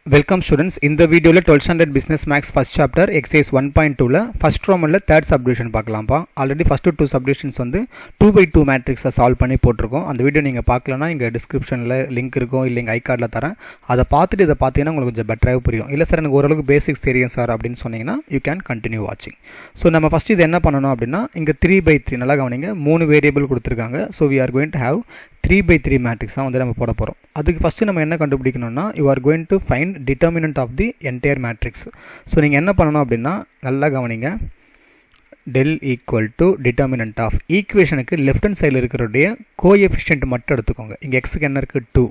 Welcome students. In the video 12th standard business max first chapter exercise 1.2 ல first roman ல third subdivision பார்க்கலாம்ப்பா. Already first two subdivisions வந்து 2x2 matrix solve பண்ணி போட்டுருக்கோம். அந்த video நீங்க பார்க்கலனா இங்க டிஸ்கிரிப்ஷன்ல லிங்க் இருக்கும், இல்ல இங்க ஐ கார்ட்ல தரேன். அதை பார்த்துட்டு இத பார்த்தீங்கன்னா உங்களுக்கு கொஞ்சம் பெட்டராவே புரியும். இல்ல சார் எனக்கு ஓரளவுக்கு பேசிக்ஸ் தெரியும் சார் அப்படினு சொன்னீங்கன்னா you can continue watching. So நம்ம ஃபர்ஸ்ட் இது என்ன பண்ணனும் அப்படினா இங்க 3/3 நல்லா கவனிங்க, மூணு வேரியபிள் கொடுத்திருக்காங்க. So we are going to have 3/3 matrix தான் வந்து நம்ம போட போகிறோம். அதுக்கு ஃபஸ்ட்டு நம்ம என்ன கண்டுபிடிக்கணும்னா you are going to find determinant of the entire matrix. So நீங்கள் என்ன பண்ணணும் அப்படின்னா நல்லா கவனிங்க, del equal to determinant of ஈக்குவேஷனுக்கு லெஃப்ட் ஹேண்ட் சைடில் இருக்கிறடைய கோஎஃபிஷியன்ட் மட்டும் எடுத்துக்கோங்க. இங்கே எக்ஸுக்கு என்ன இருக்குது 2,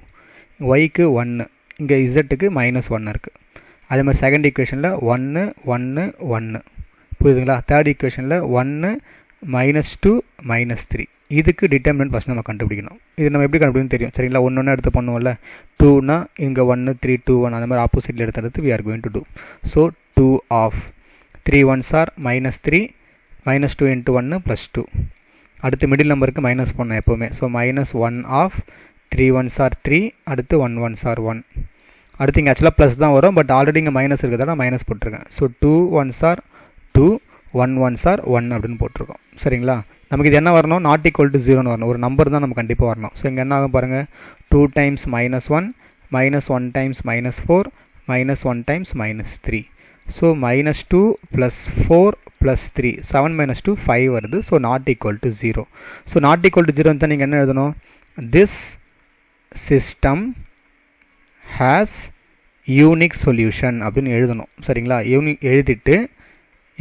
ஒய்க்கு 1, இங்கே இசட்டுக்கு -1 இருக்குது. அதே மாதிரி செகண்ட் ஈக்குவேஷனில் 1 1 1 புரியுதுங்களா? தேர்ட் ஈக்குவேஷனில் 1 -2 -3. இதுக்கு டிட்டர்மினன்ட் ஃபஸ்ட் நம்ம கண்டுபிடிக்கணும். இது நம்ம எப்படி கண்டுபிடிக்கணும் தெரியும் சரிங்களா? ஒன்று எடுத்து பண்ணுவோம்ல, 2னா இங்கே 1 3 2 1 அந்த மாதிரி ஆப்போசிட்டில் எடுத்து we are going to do. So 2 of 3 1s are -3 -2 into 1 +2. அடுத்து மிடில் நம்பருக்கு மைனஸ் பண்ணணும் எப்போவுமே. ஸோ -1 of 3 1s are 3, அடுத்து 1 1s are 1. அடுத்து இங்கே ஆக்சுவலாக ப்ளஸ் தான் வரும், பட் ஆல்ரெடி இங்கே மைனஸ் இருக்கிறதால மைனஸ் போட்டிருக்கேன். So 2 1s are 2 1 1s are 1 அப்படின்னு போட்டிருக்கோம் சரிங்களா? நமக்கு இது என்ன வரணும், நாட் ஈக்குவல் டு 0ன்னு வரணும். ஒரு நம்பர் தான் நம்ம கண்டிப்பாக வரணும். ஸோ இங்கே என்ன ஆகும் பாருங்கள், 2 times -1 -1 times -4 -1 times -3. ஸோ -2 + 4 + 3 7 - 2 5 வருது. So not equal to 0. So not equal to 0 தான் நீங்கள் என்ன எழுதணும், tissue system has unique solution அப்படின்னு எழுதணும் சரிங்களா? எழுதிட்டு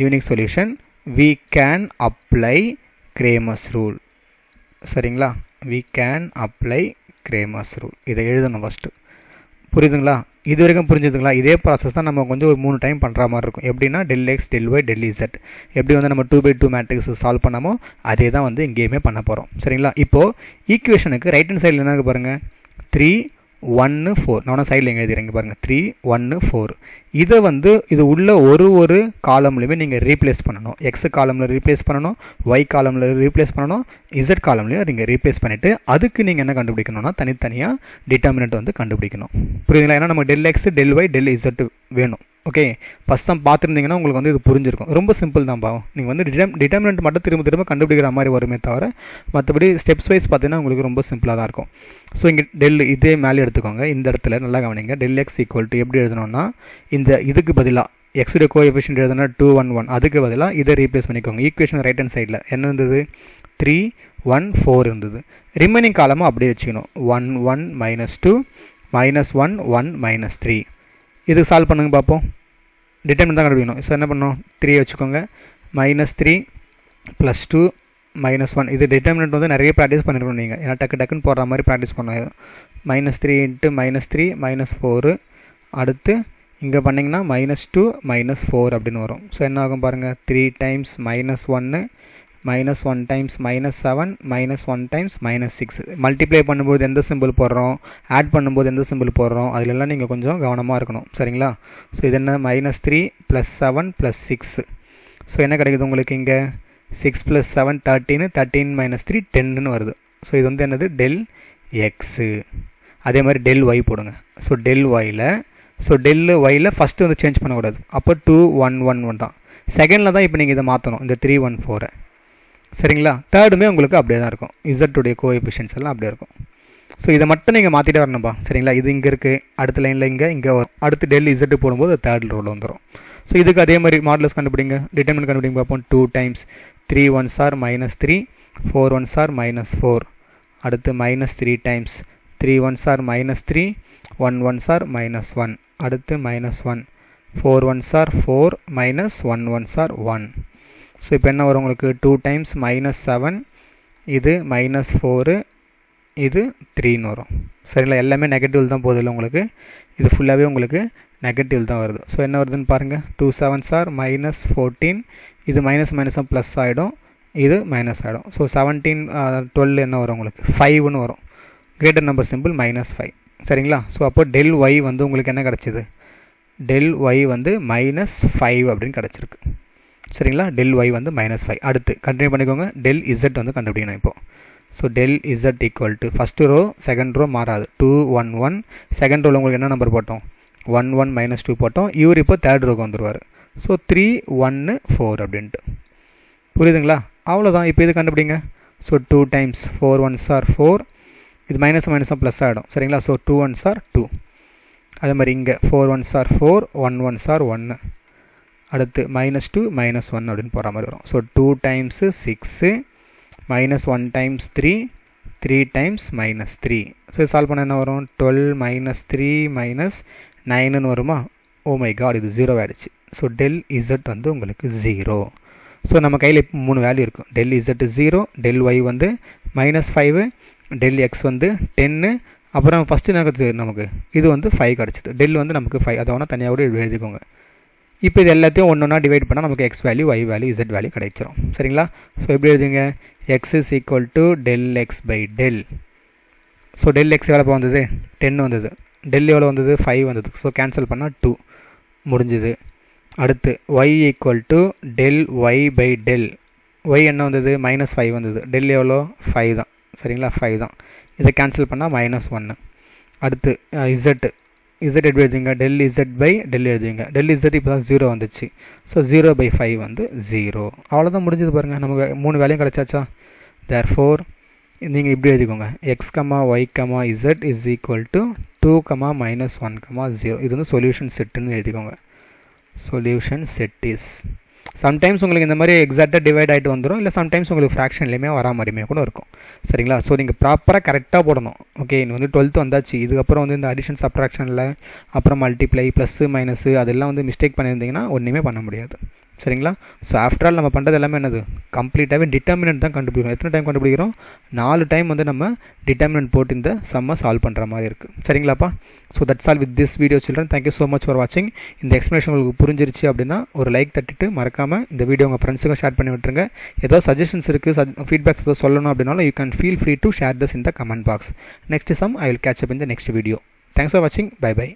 unique solution we can apply Cramer's rule சரிங்களா? we can apply Cramer's rule. இதை எழுதணும் ஃபஸ்ட்டு. புரியுதுங்களா? இது வரைக்கும் புரிஞ்சுதுங்களா? இதே ப்ராசஸ் தான் நம்ம கொஞ்சம் ஒரு 3 டைம் பண்ணுற மாதிரி இருக்கும். எப்படின்னா del x del y del z எப்படி வந்து நம்ம 2/2 மேட்ரிக்ஸ் சால்வ் பண்ணாமோ அதே தான் வந்து இங்கேயுமே பண்ண போகிறோம் சரிங்களா? இப்போது ஈக்குவேஷனுக்கு ரைட் ஹேண்ட் சைடில் என்ன பாருங்கள், 3 1 4 நான் சைடில் எங்கே எழுதிறேங்க பாருங்கள், 3 1 4. இதை வந்து இது உள்ள ஒரு காலம்லையுமே நீங்கள் ரீப்ளேஸ் பண்ணணும். எக்ஸ் காலமில் ரீப்ளேஸ் பண்ணணும், ஒய் காலமில் ரீப்ளேஸ் பண்ணணும், இசட் காலம்லையும் நீங்கள் ரீப்ளேஸ் பண்ணிவிட்டு அதுக்கு நீங்கள் என்ன கண்டுபிடிக்கணும்னா தனித்தனியாக டிட்டர்மினன்ட் வந்து கண்டுபிடிக்கணும். புரியுதுங்களா? ஏன்னா நம்ம del x del y del z வேணும். ஓகே, ஃபஸ்ட் சம் பார்த்துருந்தீங்கன்னா உங்களுக்கு வந்து இது புரிஞ்சிருக்கும். ரொம்ப சிம்பிள் தான் பாவம். நீங்கள் வந்து டிட்டர்மினன்ட் மட்டும் திரும்ப கண்டுபிடிக்கிற மாதிரி வருமே தவிர மற்றபடி ஸ்டெப்ஸ் வைஸ் பார்த்தீங்கன்னா உங்களுக்கு ரொம்ப சிம்பிளாக தான் இருக்கும். ஸோ இங்கே டெல் இதே மேலே எடுத்துக்கோங்க. இந்த இடத்துல நல்லா கவனிங்க, del x ஈக்குவல் டு எப்படி எழுதணும்னா இந்த இதுக்கு பதிலாக எக்ஸுடைய கோஎஃபிஷியன்ட் எழுதுனா 2 1 1, அதுக்கு பதிலாக இதை ரீப்ளேஸ் பண்ணிக்கோங்க. ஈக்குவேஷன் ரைட் ஹேண்ட் சைடில் என்ன இருந்தது, 3 1 4 இருந்தது. ரிமைனிங் காலமாக அப்படியே வச்சுக்கணும், 1 1 -2 -1 1 -3. இதுக்கு சால்வ் பண்ணுங்க பார்ப்போம். டிட்டர்மினன்ட் தான் கண்டுபிடிக்கணும். ஸோ என்ன பண்ணணும், 3 வச்சுக்கோங்க, -3 +2 -1. இது டிட்டர்மினன்ட் வந்து நிறைய ப்ராக்டிஸ் பண்ணிருக்கணும் நீங்கள், ஏன்னா டக்குன்னு போடுற மாதிரி ப்ராக்டிஸ் பண்ணணும். -3 × -3 -4. அடுத்து இங்கே பண்ணிங்கன்னா -2 -4 அப்படின்னு வரும். ஸோ என்ன ஆகும் பாருங்கள், 3 times -1 -1 times -7 -1 times -6. மல்டிப்ளை பண்ணும்போது எந்த சிம்பிள் போடுறோம், ஆட் பண்ணும்போது எந்த சிம்பிள் போடுறோம், அதிலெல்லாம் நீங்கள் கொஞ்சம் கவனமாக இருக்கணும் சரிங்களா? ஸோ இது என்ன, -3 + 7 + 6. ஸோ என்ன கிடைக்குது உங்களுக்கு, இங்கே 6 + 7 13 13 - 3 10ன்னு வருது. ஸோ இது வந்து என்னது, del x. அதே மாதிரி del y போடுங்க. ஸோ del yல del yல ஃபஸ்ட்டு வந்து சேஞ்ச் பண்ணக்கூடாது. அப்போ 2 1 1 1 தான். செகண்டில் தான் இப்போ நீங்கள் இதை மாற்றணும், இந்த 3 1 4 சரிங்களா? தேர்டுமே உங்களுக்கு அப்படியே தான் இருக்கும். இசட்டுடைய கோஎஃபிஷியன்ட்ஸ் எல்லாம் அப்படியே இருக்கும். ஸோ இதை மட்டும் நீங்கள் மாற்றிட்டே வரணும்பா சரிங்களா? இது இங்கே இருக்குது, அடுத்த லைனில் இங்கே வரும். அடுத்து del z போடும்போது தேர்ட் ரோல் வந்துடும். ஸோ இதுக்கு அதே மாதிரி மாடலஸ் கண்டுபிடிங்க, டிட்டர்மினன்ட் கண்டுபிடிங்க பார்ப்போம். 2 times 3 1s are -3 4 1s are -4. அடுத்து -3 times 3 1s are -3 1 1s are -1. அடுத்து -1 4 1s are 4 -1 1s are 1. So இப்போ என்ன வரும் உங்களுக்கு, 2 times -7 இது -4 இது 3ன்னு வரும் சரிங்களா? எல்லாமே நெகட்டிவ் தான் போகுது இல்லை உங்களுக்கு, இது ஃபுல்லாகவே உங்களுக்கு நெகட்டிவ் தான் வருது. ஸோ என்ன வருதுன்னு பாருங்கள், 2 7s are -14. இது மைனஸ் ப்ளஸ் ஆகிடும், இது மைனஸ் ஆகிடும். ஸோ 17 12 என்ன வரும் உங்களுக்கு, 5ன்னு வரும். கிரேட்டர் நம்பர் சிம்பிள் -5 சரிங்களா? ஸோ அப்போ del y வந்து உங்களுக்கு என்ன கிடச்சிது, del y வந்து -5 அப்படின்னு கிடச்சிருக்கு சரிங்களா? del y வந்து -5. அடுத்து கண்டினியூ பண்ணிக்கோங்க, del z வந்து கண்டுபிடிக்கணும் இப்போது. So del z equal to first row second row மாறாது, 2 1 1. செகண்ட் ரோவில் உங்களுக்கு என்ன நம்பர் போட்டோம், 1 1 மைனஸ் 2 போட்டோம். இவர் இப்போ தேர்ட் ரோக்கு வந்துடுவார். ஸோ 3 1 4 அப்படின்ட்டு புரியுதுங்களா? அவ்வளோதான். இப்போ இது கண்டுபிடிங்க. ஸோ 2 டைம்ஸ் 4 1s are 4, இது மைனஸ் மைனஸாக ப்ளஸ் ஆகிடும் சரிங்களா? So 2 1s are 2. அதே மாதிரி இங்கே 4 1s are 4, 1 1s are 1. அடுத்து -2 -1 அப்படின்னு போகிற மாதிரி வரும். So 2 times 6, -1 times 3, 3 times -3. So solve பண்ண என்ன வரும்? 12 -3 -9ன்னு வருமா? ஓ மை காட், இது 0 ஆகிடுச்சு. ஸோ del z வந்து உங்களுக்கு 0. ஸோ நம்ம கையில் இப்போ 3 வேல்யூ இருக்கும். del z 0, del y வந்து -5, del x வந்து 10. அப்புறம் ஃபஸ்ட்டு நமக்கு இது வந்து 5 கிடச்சிது. del வந்து நமக்கு 5, அதை வேணால் தனியாக கூட எழுதிக்கோங்க. இப்போ இது எல்லாத்தையும் ஒன்று ஒன்றா டிவைட் பண்ணால் நமக்கு x value, y value, z value கிடைச்சிரும் சரிங்களா? ஸோ எப்படி எழுதுங்க? x is equal to del x by del. So del x எவ்வளோ வந்தது? 10 வந்தது. del எவ்வளோ வந்தது? 5 வந்தது. ஸோ கேன்சல் பண்ணால் 2 முடிஞ்சுது. அடுத்து y equal to del y by del. y என்ன வந்தது? -5 வந்தது. del எவ்வளோ? 5 தான் சரிங்களா? 5 தான். இதை கேன்சல் பண்ணால் -1. அடுத்து z எப்படி எழுதுங்க? del z by del எழுதுங்க. del z இப்போ தான் 0 வந்துச்சு. ஸோ 0 by 5 வந்து 0. அவ்வளோதான், முடிஞ்சது பாருங்கள். நமக்கு 3 வேலையும் கிடச்சாச்சா? therefore நீங்கள் இப்படி எழுதிக்கோங்க. x, y, z is equal to 2, -1, 0. இது வந்து சொல்யூஷன் செட்டுன்னு எழுதிக்கோங்க. Solution set is. சம்டைம்ஸ் உங்களுக்கு இந்த மாதிரி எக்ஸாக்டாக டிவைட் ஆகிட்டு வந்துடும், இல்லை சம்டைம்ஸ் உங்களுக்கு ஃப்ராக்ஷன்லேயுமே வரா மாதிரியுமே கூட இருக்கும் சரிங்களா? ஸோ நீங்கள் ப்ராப்பராக கரெக்டாக போடணும். ஓகே, இது வந்து 12th வந்தாச்சு. இதுக்கப்புறம் வந்து இந்த அடிஷன் சப்ட்ராக்ஷனில் அப்புறம் மல்டிப்ளை ப்ளஸ்ஸு மைனஸு அதெல்லாம் வந்து மிஸ்டேக் பண்ணியிருந்தீங்கன்னா ஒன்றுமே பண்ண முடியாது சரிங்களா? ஸோ ஆஃப்டர் ஆல் நம்ம பண்ணுறது எல்லாமே என்னது? கம்ப்ளீட்டாகவே டிட்டர்மினன்ட் தான் கண்டுபிடிக்கிறோம். எத்தனை டைம் கண்டுபிடிக்கிறோம்? 4 டைம் வந்து நம்ம டிட்டர்மினன்ட் போட்டு இந்த சம்மை சால்வ் பண்ணுற மாதிரி இருக்குது சரிங்களாப்பா? So that's all with this video children. Thank you so much for வாட்சிங். இந்த எக்ஸ்ப்ளனேஷன் உங்களுக்கு புரிஞ்சிருச்சு அப்படின்னா ஒரு லைக் தட்டிட்டு மறக்காமல் இந்த வீடியோ உங்கள் ஃப்ரெண்ட்ஸுக்கும் ஷேர் பண்ணி விட்டுருங்க. ஏதோ சஜஷன்ஸ் இருக்குது, ஃபீட்பேக்ஸ் ஏதோ சொல்லணும் அப்படின்னாலும் you can feel free to share this in the comment box. Next some I will catch up in the next video. Thanks for வாட்சிங். Bye by.